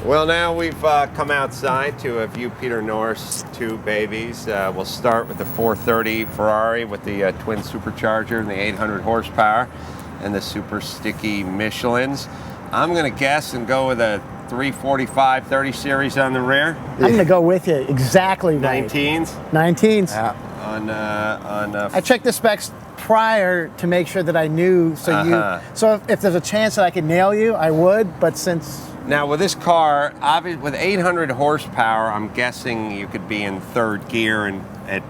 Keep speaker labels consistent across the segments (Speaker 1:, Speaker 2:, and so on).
Speaker 1: Well, now we've come outside to view Peter North's two babies. We'll start with the 430 Ferrari with the twin supercharger and the 800 horsepower and the super sticky Michelins. I'm going to guess and go with a 345 30 series on the rear.
Speaker 2: I'm going to go with you exactly right.
Speaker 1: 19s?
Speaker 2: 19s.
Speaker 1: Yeah.
Speaker 2: I checked the specs prior to make sure that I knew. So if there's a chance that I could nail you, I would. But since
Speaker 1: now with this car, obviously with 800 horsepower, I'm guessing you could be in third gear and at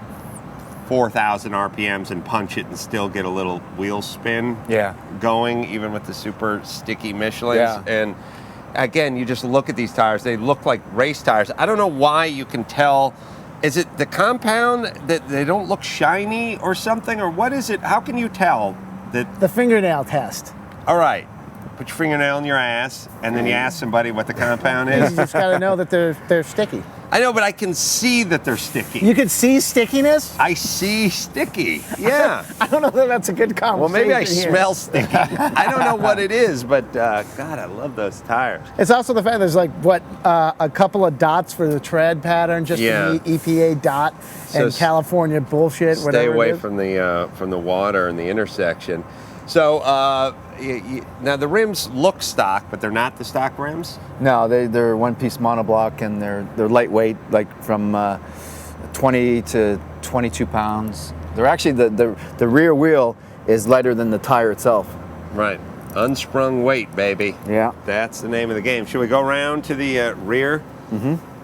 Speaker 1: 4,000 RPMs and punch it and still get a little wheel spin going, even with the super sticky Michelins.
Speaker 3: Yeah.
Speaker 1: And again, you just look at these tires; they look like race tires. I don't know why you can tell. Is it the compound that they don't look shiny or something, or what is it? How can you tell that?
Speaker 2: The fingernail test.
Speaker 1: All right, put your fingernail in your ass, and then you ask somebody what the compound is.
Speaker 2: You just got to know that they're sticky.
Speaker 1: I know, but I can see that they're sticky.
Speaker 2: You can see stickiness?
Speaker 1: I see sticky, yeah.
Speaker 2: I don't know that that's a good conversation.
Speaker 1: Well, maybe I
Speaker 2: here.
Speaker 1: smell sticky. I don't know what it is, but God, I love those tires.
Speaker 2: It's also the fact there's like, a couple of dots for the tread pattern, just the EPA dot and California bullshit, whatever
Speaker 1: Stay away
Speaker 2: it is.
Speaker 1: from the water and the intersection. So now the rims look stock, but they're not the stock rims?
Speaker 3: No, they're one-piece monoblock, and they're lightweight, like from 20 to 22 pounds. They're actually, the rear wheel is lighter than the tire itself.
Speaker 1: Right. Unsprung weight, baby.
Speaker 3: Yeah.
Speaker 1: That's the name of the game. Should we go around to the rear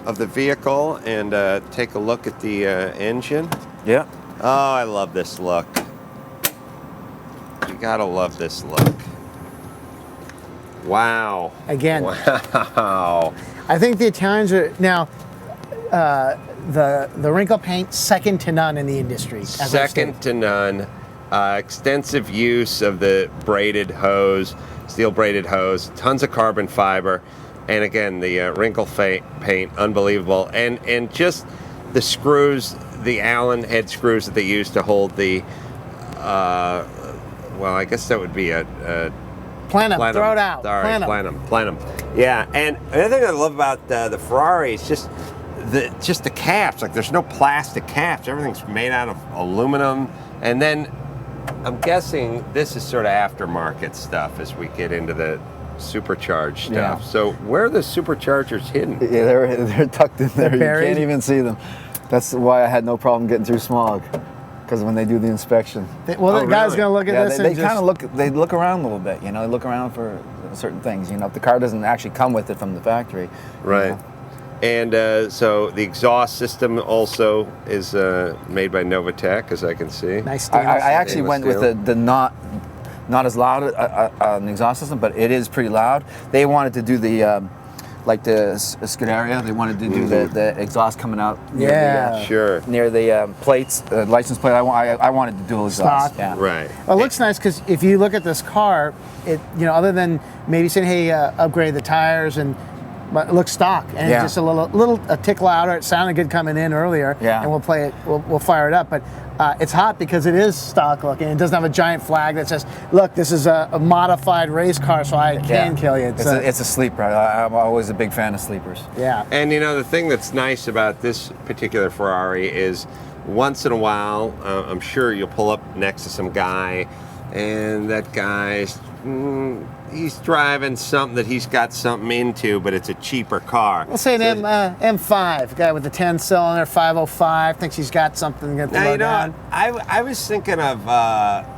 Speaker 1: of the vehicle and take a look at the engine?
Speaker 3: Yeah.
Speaker 1: Oh, I love this look. You gotta love this look. Wow.
Speaker 2: Again.
Speaker 1: Wow.
Speaker 2: I think the Italians are now the wrinkle paint second to none in the industry.
Speaker 1: Second to none. Extensive use of the braided hose, steel braided hose, tons of carbon fiber, and again the wrinkle paint, unbelievable, and just the screws, the Allen head screws that they use to hold the. Well, I guess that would be a
Speaker 2: plenum. Throw it out.
Speaker 1: All right, plenum. Yeah, and another thing I love about the Ferrari is just the caps. Like, there's no plastic caps. Everything's made out of aluminum. And then I'm guessing this is sort of aftermarket stuff as we get into the supercharged stuff.
Speaker 3: Yeah.
Speaker 1: So where are the superchargers hidden?
Speaker 3: Yeah, they're tucked in there. You
Speaker 2: buried?
Speaker 3: can't even see them. That's why I had no problem getting through smog. Because when they do the inspection,
Speaker 2: the guy's going to look at this.
Speaker 3: They kind of look. They look around a little bit. You know, they look around for certain things. You know, if the car doesn't actually come with it from the factory.
Speaker 1: Right.
Speaker 3: You know.
Speaker 1: And so the exhaust system also is made by Novatec, as I can see.
Speaker 2: Nice.
Speaker 3: I actually went
Speaker 1: steel.
Speaker 3: with the not as loud an exhaust system, but it is pretty loud. They wanted to do the like the Scuderia. They wanted to do the exhaust coming out near the plates, license plate. I wanted to dual exhaust.
Speaker 2: Stock.
Speaker 3: Yeah.
Speaker 1: Right.
Speaker 2: Well, it looks nice because if you look at this car, other than maybe saying, hey, upgrade the tires, but it looks stock and it's just a tick louder. It sounded good coming in earlier.
Speaker 3: Yeah.
Speaker 2: And we'll play it. We'll fire it up, but it's hot because it is stock looking. It doesn't have a giant flag that says, "Look, this is a modified race car, so I can kill you."
Speaker 3: It's a sleeper. I'm always a big fan of sleepers.
Speaker 2: Yeah.
Speaker 1: And the thing that's nice about this particular Ferrari is once in a while, I'm sure you'll pull up next to some guy, and that guy's he's driving something that he's got something into, but it's a cheaper car.
Speaker 2: We'll say an M5 guy with the 10-cylinder 505 thinks he's got something to load down.
Speaker 1: I was thinking of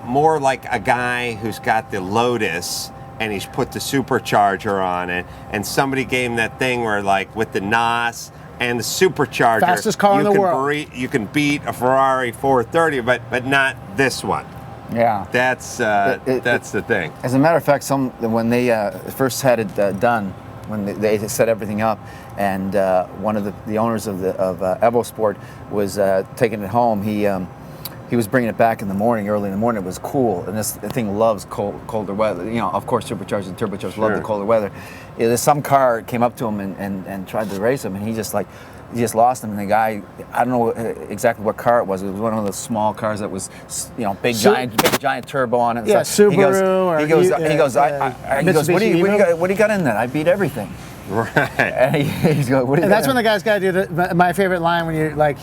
Speaker 1: more like a guy who's got the Lotus and he's put the supercharger on it, and somebody gave him that thing where, like, with the NOS and the supercharger,
Speaker 2: fastest car in the world.
Speaker 1: You can beat a Ferrari 430, but not this one.
Speaker 3: Yeah,
Speaker 1: that's the thing.
Speaker 3: As a matter of fact, when they first had it done, when they set everything up, and one of the owners of Evo Sport was taking it home, he was bringing it back in the morning, early in the morning. It was cool, and the thing loves colder weather. Of course, superchargers and turbochargers love the colder weather. Some car came up to him and tried to race him, and he just lost him. And the guy, I don't know exactly what car it was. It was one of those small cars that was, big giant turbo on it.
Speaker 2: Yeah,
Speaker 3: so
Speaker 2: Subaru.
Speaker 3: He goes, what do you got in that? I beat everything.
Speaker 1: Right.
Speaker 3: And he's going, what is
Speaker 2: And that's when the guy's got to do my favorite line when you're like,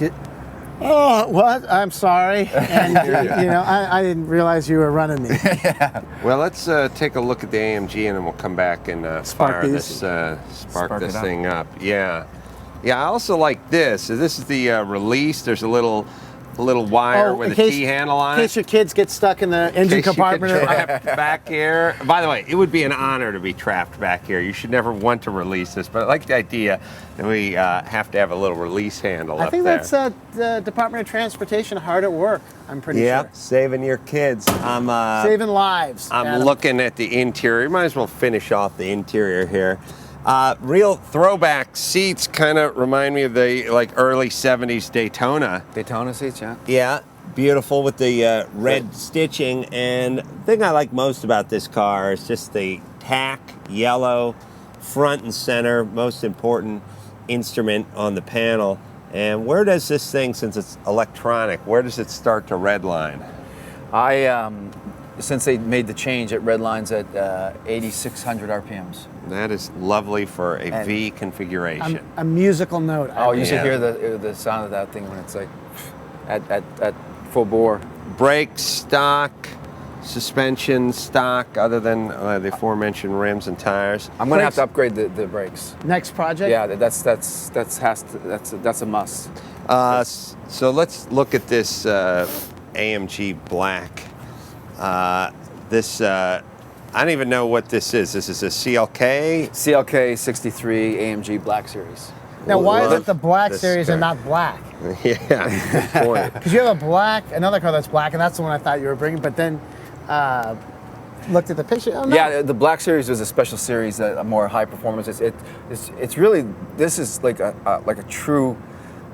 Speaker 2: oh, what? I'm sorry. And, I didn't realize you were running me.
Speaker 1: Well, let's take a look at the AMG, and then we'll come back and
Speaker 2: Spark
Speaker 1: fire
Speaker 2: these.
Speaker 1: spark this thing up. Yeah. Yeah, I also like this. So this is the release. There's a little wire with a T-handle on it.
Speaker 2: In case your kids get stuck in the engine compartment.
Speaker 1: You could trap back here. By the way, it would be an honor to be trapped back here. You should never want to release this, but I like the idea that we have to have a little release handle
Speaker 2: I
Speaker 1: up
Speaker 2: think
Speaker 1: there.
Speaker 2: that's the Department of Transportation hard at work, I'm pretty
Speaker 1: Yeah,
Speaker 2: sure.
Speaker 1: saving your kids.
Speaker 2: Saving lives.
Speaker 1: I'm
Speaker 2: Adam.
Speaker 1: looking at the interior. Might as well finish off the interior here. Real throwback seats, kind of remind me of the early 70s Daytona.
Speaker 3: Daytona seats, yeah.
Speaker 1: Yeah, beautiful with the red stitching. And the thing I like most about this car is just the tack yellow front and center, most important instrument on the panel. And where does this thing, since it's electronic, where does it start to redline?
Speaker 3: Since they made the change, it redlines at 8,600 RPMs.
Speaker 1: That is lovely for a V configuration.
Speaker 2: A musical note.
Speaker 3: You should hear the sound of that thing when it's like at full bore.
Speaker 1: Brakes stock, suspension stock, other than the aforementioned rims and tires.
Speaker 3: I'm going to have to upgrade the brakes.
Speaker 2: Next project?
Speaker 3: Yeah, that's a must.
Speaker 1: So let's look at this AMG Black. I don't even know what this is. This is a CLK?
Speaker 3: CLK 63 AMG Black Series.
Speaker 2: Now, why is
Speaker 1: Love
Speaker 2: it the Black
Speaker 1: this
Speaker 2: series
Speaker 1: car.
Speaker 2: and not black?
Speaker 1: Yeah, good point.
Speaker 2: Because you have another car that's black, and that's the one I thought you were bringing, but then looked at the picture. Oh, no.
Speaker 3: Yeah, the Black Series was a special series, a more high performance. It's really, this is like a true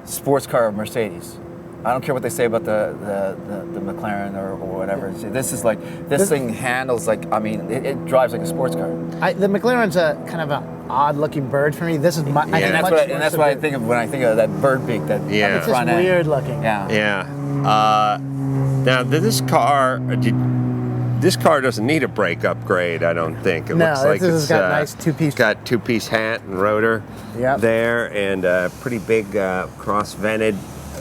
Speaker 3: sports car of Mercedes. I don't care what they say about the McLaren or whatever. This is like, this thing handles like, I mean, it drives like a sports car.
Speaker 2: The McLaren's a kind of an odd-looking bird for me. This is my.
Speaker 3: And that's what I think of when I think of that bird beak. That
Speaker 1: Yeah.
Speaker 2: It's just
Speaker 3: front end.
Speaker 2: weird looking.
Speaker 3: Yeah.
Speaker 1: Yeah. Now, this car doesn't need a brake upgrade, I don't think. It
Speaker 2: No,
Speaker 1: looks like
Speaker 2: this has
Speaker 1: it's
Speaker 2: got nice two-piece.
Speaker 1: It's got two-piece hat and rotor there, and pretty big cross-vented,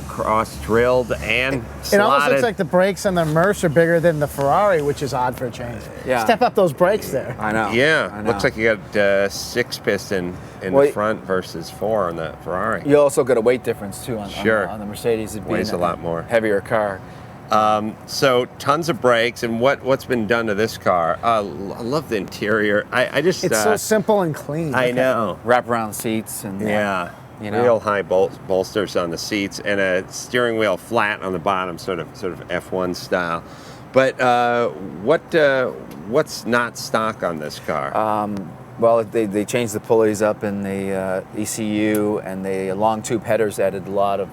Speaker 1: cross-drilled, and slotted.
Speaker 2: It almost looks like the brakes on the Merce are bigger than the Ferrari, which is odd for a change.
Speaker 3: Yeah.
Speaker 2: Step up those brakes there.
Speaker 3: I know.
Speaker 1: Yeah,
Speaker 3: I know.
Speaker 1: looks like you got 6-piston in the front versus 4 on the Ferrari.
Speaker 3: You also got a weight difference too on the Mercedes. It
Speaker 1: Weighs
Speaker 3: being
Speaker 1: a lot more.
Speaker 3: Heavier car.
Speaker 1: So tons of brakes, and what's been done to this car? I love the interior.
Speaker 2: It's so simple and clean.
Speaker 1: I know.
Speaker 3: Wraparound seats and
Speaker 1: Yeah.
Speaker 3: you know.
Speaker 1: Real high bolsters on the seats, and a steering wheel flat on the bottom, sort of F1 style. But what's not stock on this car?
Speaker 3: Well, they changed the pulleys up in the ECU, and the long tube headers added a lot of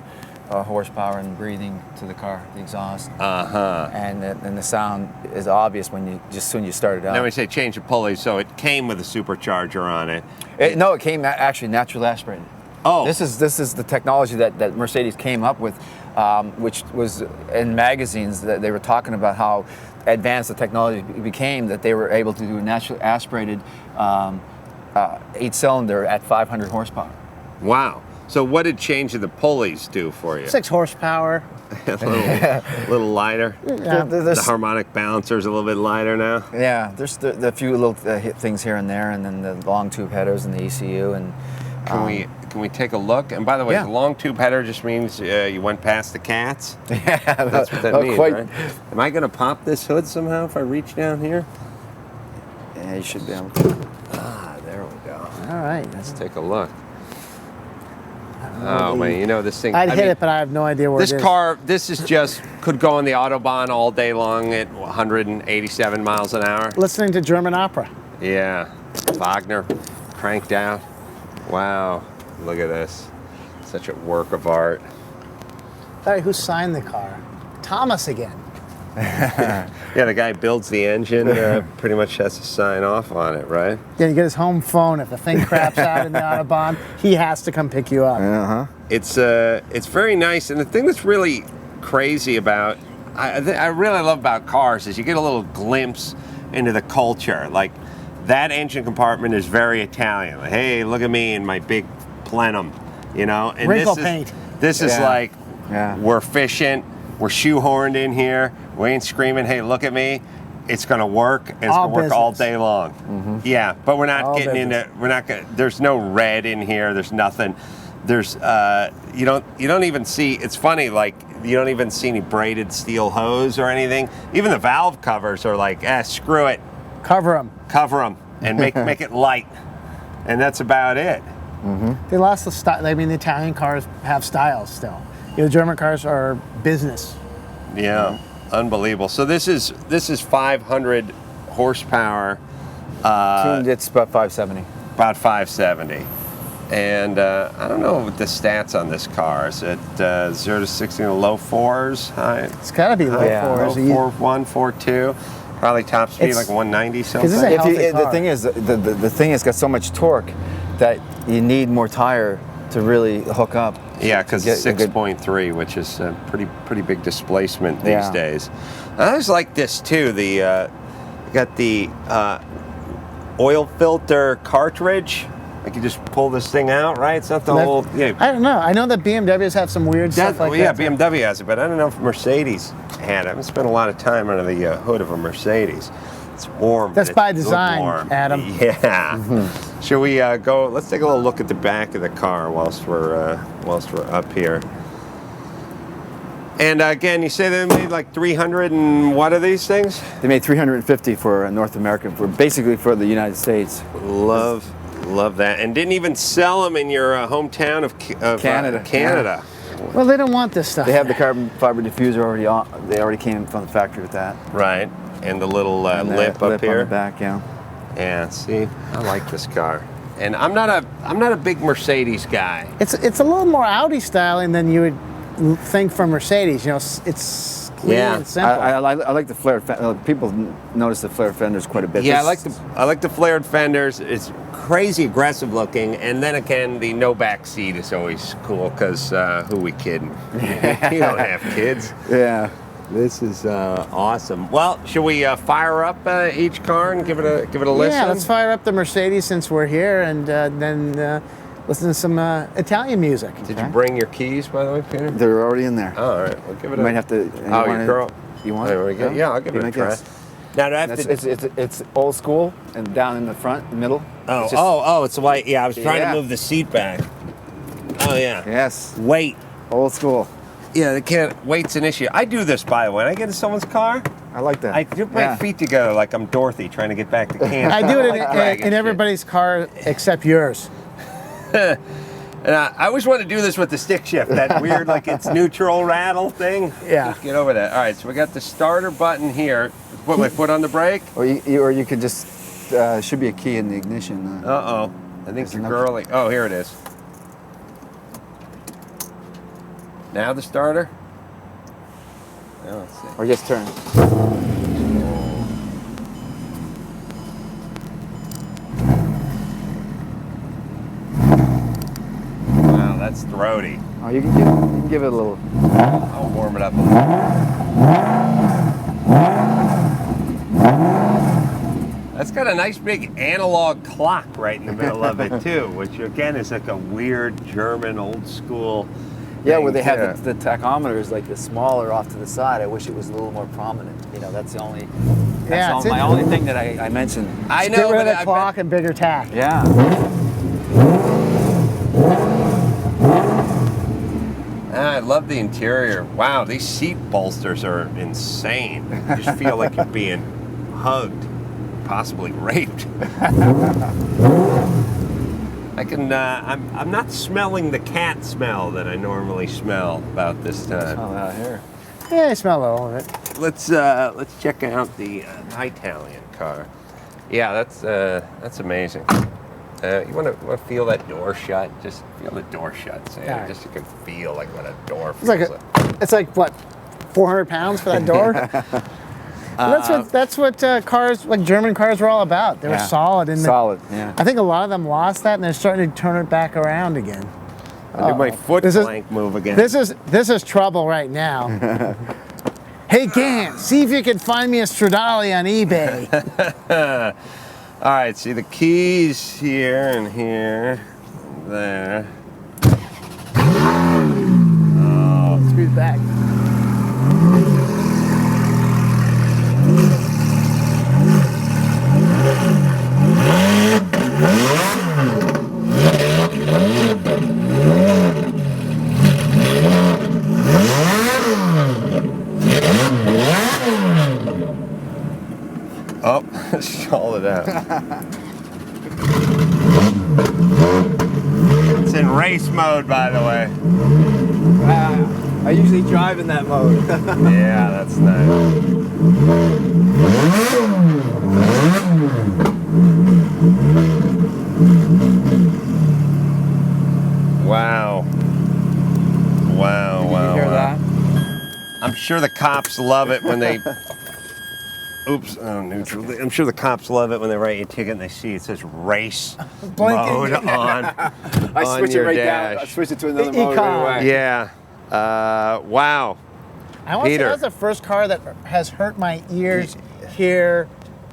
Speaker 3: horsepower and breathing to the car, the exhaust. And the sound is obvious when you start it up.
Speaker 1: Now we say change the pulley, so it came with a supercharger on it.
Speaker 3: No, it came actually naturally aspirated.
Speaker 1: Oh,
Speaker 3: This is the technology that Mercedes came up with, which was in magazines that they were talking about how advanced the technology became, that they were able to do a naturally aspirated 8-cylinder at 500 horsepower.
Speaker 1: wow. So what did changing the pulleys do for you?
Speaker 2: 6 horsepower.
Speaker 1: a little lighter.
Speaker 2: Yeah.
Speaker 1: The harmonic balancer's a little bit lighter now.
Speaker 3: Yeah, there's the few little things here and there, and then the long tube headers and the ECU. And
Speaker 1: Can we take a look? And by the way,
Speaker 3: Yeah.
Speaker 1: the long tube header just means you went past the cats.
Speaker 3: yeah,
Speaker 1: That's what that
Speaker 3: not
Speaker 1: means,
Speaker 3: quite.
Speaker 1: right? Am I going to pop this hood somehow if I reach down here?
Speaker 3: Yeah, you should be able to.
Speaker 1: There we go.
Speaker 2: All right.
Speaker 1: Let's take a look. Oh man, you know this thing.
Speaker 2: I'd
Speaker 1: I
Speaker 2: hit
Speaker 1: mean,
Speaker 2: it, but I have no idea where
Speaker 1: This
Speaker 2: it is.
Speaker 1: car, this is just could go on the Autobahn all day long at 187 miles an hour.
Speaker 2: Listening to German opera.
Speaker 1: Yeah, Wagner, cranked out. Wow, look at this. Such a work of art.
Speaker 2: All right, who signed the car? Thomas again.
Speaker 1: Yeah, the guy builds the engine, pretty much has to sign off on it, right?
Speaker 2: Then you get his home phone. If the thing craps out in the Autobahn, he has to come pick you up.
Speaker 1: It's very nice, and the thing that's really crazy about, I really love about cars is you get a little glimpse into the culture. Like that engine compartment is very Italian. Like, hey, look at me in my big plenum, you know. And
Speaker 2: Wrinkle paint.
Speaker 1: This is like,
Speaker 3: Yeah.
Speaker 1: we're efficient, we're shoehorned in here, we ain't screaming, hey, look at me. It's going to work, and it's going to work all day long. Yeah, but we're not getting into, there's no red in here, there's nothing. There's, you don't even see, it's funny, like, you don't even see any braided steel hose or anything. Even the valve covers are like, screw it.
Speaker 2: Cover them.
Speaker 1: And make it light. And that's about it.
Speaker 2: They lost the style. I mean, the Italian cars have styles still. You know, the German cars are business.
Speaker 1: Yeah, unbelievable. So this is 500 horsepower.
Speaker 3: Tuned, it's about 570.
Speaker 1: About 570. And I don't know what the stats on this car. Is it 0 to 60 in the low fours? High,
Speaker 2: It's got to be low fours.
Speaker 1: low 4.1, 4.2. Probably top speed
Speaker 2: It's-
Speaker 1: like 190
Speaker 2: this
Speaker 1: something.
Speaker 2: is a healthy car.
Speaker 3: The thing is, the thing has got so much torque that you need more tire to really hook up.
Speaker 1: Yeah, because
Speaker 3: Get
Speaker 1: it's
Speaker 3: a good-
Speaker 1: 6.3, which is a pretty big displacement these
Speaker 3: Yeah.
Speaker 1: days. I always like this too. The you got the oil filter cartridge. Like you just pull this thing out, right? It's not the whole. Yeah,
Speaker 2: I don't know. I know that BMWs have some weird stuff like
Speaker 1: yeah,
Speaker 2: that.
Speaker 1: BMW has it, but I don't know if Mercedes had it. I haven't spent a lot of time under the hood of a Mercedes. It's warm.
Speaker 2: That's
Speaker 1: but
Speaker 2: by
Speaker 1: it's
Speaker 2: design,
Speaker 1: warm.
Speaker 2: Adam.
Speaker 1: Yeah. Should we go? Let's take a little look at the back of the car whilst we're up here. And again, you say they made like 300 and what are these things?
Speaker 3: They made 350 for North America, basically for the United States.
Speaker 1: Love that. And didn't even sell them in your hometown of
Speaker 3: Canada.
Speaker 1: Canada.
Speaker 2: Well, they don't want this stuff.
Speaker 3: They have the carbon fiber diffuser already on. They already came from the factory with that.
Speaker 1: Right. And the little
Speaker 3: And the
Speaker 1: lip up here.
Speaker 3: on the back, yeah.
Speaker 1: Yeah, see, I like this car. And I'm not a big Mercedes guy.
Speaker 2: It's a little more Audi styling than you would think from Mercedes. You know, it's clean
Speaker 1: Yeah.
Speaker 2: and simple.
Speaker 3: I like the flared fenders. People notice the flared fenders quite a bit.
Speaker 1: Yeah,
Speaker 3: This-
Speaker 1: I like the flared fenders. It's crazy aggressive looking, and then again, the no back seat is always cool because who we kidding? You don't have kids.
Speaker 3: Yeah.
Speaker 1: This is awesome. Well, should we fire up each car and give it a listen?
Speaker 2: Yeah, let's fire up the Mercedes since we're here, and then listen to some Italian music.
Speaker 1: Did you bring your keys, by the way, Peter?
Speaker 3: They're already in there.
Speaker 1: Oh, all right, we'll give it
Speaker 3: You
Speaker 1: a.
Speaker 3: might have to.
Speaker 1: Oh, your girl.
Speaker 3: You want
Speaker 1: There we go. Yeah, I'll give it a try.
Speaker 3: Guess.
Speaker 1: Now, do I have
Speaker 3: That's,
Speaker 1: to?
Speaker 3: it's old school and down in the front, the middle. It's just-
Speaker 1: It's white. Yeah, I was trying
Speaker 3: Yeah.
Speaker 1: to move the seat back. Oh yeah.
Speaker 3: Yes,
Speaker 1: Wait.
Speaker 3: old school.
Speaker 1: Yeah, they can't. Weight's an issue. I do this, by the way. When I get in someone's car,
Speaker 3: I like that.
Speaker 1: I put my
Speaker 3: Yeah.
Speaker 1: feet together like I'm Dorothy trying to get back to camp.
Speaker 2: I do it
Speaker 1: like dragging
Speaker 2: in
Speaker 1: shit.
Speaker 2: everybody's car except yours.
Speaker 1: And I always want to do this with the stick shift, that weird, like it's neutral rattle thing.
Speaker 2: Yeah.
Speaker 1: Just get over that. All right, so we got the starter button here. Put my foot on the brake.
Speaker 3: Or you could just should be a key in the ignition.
Speaker 1: Uh-oh. I think
Speaker 3: There's
Speaker 1: you're
Speaker 3: another-
Speaker 1: girly. Oh, here it is. Now the starter. Now let's see.
Speaker 3: Or just turn.
Speaker 1: Wow, that's throaty.
Speaker 3: Oh, you can give it a little.
Speaker 1: I'll warm it up a little. That's got a nice big analog clock right in the middle of it too, which again is like a weird German old school.
Speaker 3: Yeah,
Speaker 1: thing,
Speaker 3: where they
Speaker 1: too.
Speaker 3: have the tachometers like the smaller off to the side. I wish it was a little more prominent. You know, that's the only.
Speaker 2: Yeah,
Speaker 3: That's my only thing that I mentioned.
Speaker 1: I know,
Speaker 2: Get rid
Speaker 1: but
Speaker 2: of the
Speaker 1: I
Speaker 2: clock
Speaker 1: bet-
Speaker 2: and bigger tack.
Speaker 3: Yeah.
Speaker 1: I love the interior. Wow, these seat bolsters are insane. You just feel like you're being hugged, possibly raped. I'm not smelling the cat smell that I normally smell about this time.
Speaker 3: Oh, out here.
Speaker 2: Yeah, I smell all of it.
Speaker 1: Let's check out the Italian car. Yeah, that's amazing. You want to feel that door shut? Just feel the door shut, Sam.
Speaker 2: Yeah.
Speaker 1: Just so you can feel like what a door
Speaker 2: It's
Speaker 1: feels
Speaker 2: like it's like what, 400 pounds for that door. Well, that's what cars, like German cars, were all about. They were
Speaker 3: Yeah.
Speaker 2: solid.
Speaker 3: Solid. Yeah.
Speaker 2: I think a lot of them lost that, and they're starting to turn it back around again.
Speaker 1: I did my foot
Speaker 2: This is-
Speaker 1: plank move again.
Speaker 2: This is trouble right now. Hey, Ganz, see if you can find me a Stradale on eBay.
Speaker 1: All right, see the keys here and here, and there. Oh,
Speaker 2: Screws back.
Speaker 1: Oh, stalled it out. It's in race mode, by the way.
Speaker 4: I usually drive in that mode.
Speaker 1: Yeah, that's nice. Wow. Wow,
Speaker 4: Did
Speaker 1: wow,
Speaker 4: you hear
Speaker 1: wow.
Speaker 4: that?
Speaker 1: I'm sure the cops love it when they... Oops, oh, neutral. I'm sure the cops love it when they write you a ticket and they see it says race mode on
Speaker 4: I switch it
Speaker 1: your
Speaker 4: right
Speaker 1: dash.
Speaker 4: down. I switch it to another
Speaker 2: The
Speaker 4: mode
Speaker 2: Econ.
Speaker 4: right away.
Speaker 1: Yeah. Wow.
Speaker 2: I want to say
Speaker 1: Peter.
Speaker 2: that's the first car that has hurt my ears here.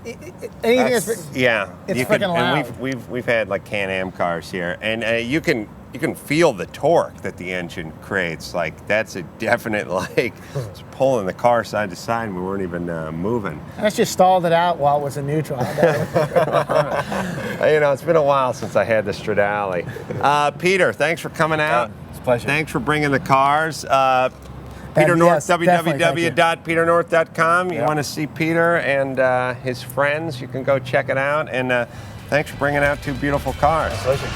Speaker 2: Anything that's
Speaker 1: Yeah.
Speaker 2: It's
Speaker 1: you can-
Speaker 2: freaking
Speaker 1: and
Speaker 2: loud.
Speaker 1: we've had like Can-Am cars here, and you can feel the torque that the engine creates. Like that's a definite like it's pulling the car side to side, and we weren't even moving.
Speaker 2: Let's just stalled it out while it was in neutral.
Speaker 1: You know, it's been a while since I had the Stradale. Peter, thanks for coming out.
Speaker 4: It's a pleasure.
Speaker 1: Thanks for bringing the cars. Peter North,
Speaker 2: yes, definitely, thank you.
Speaker 1: www.peternorth.com. You
Speaker 4: Yep.
Speaker 1: want to see Peter and his friends, you can go check it out. And thanks for bringing out two beautiful cars.
Speaker 4: Pleasure.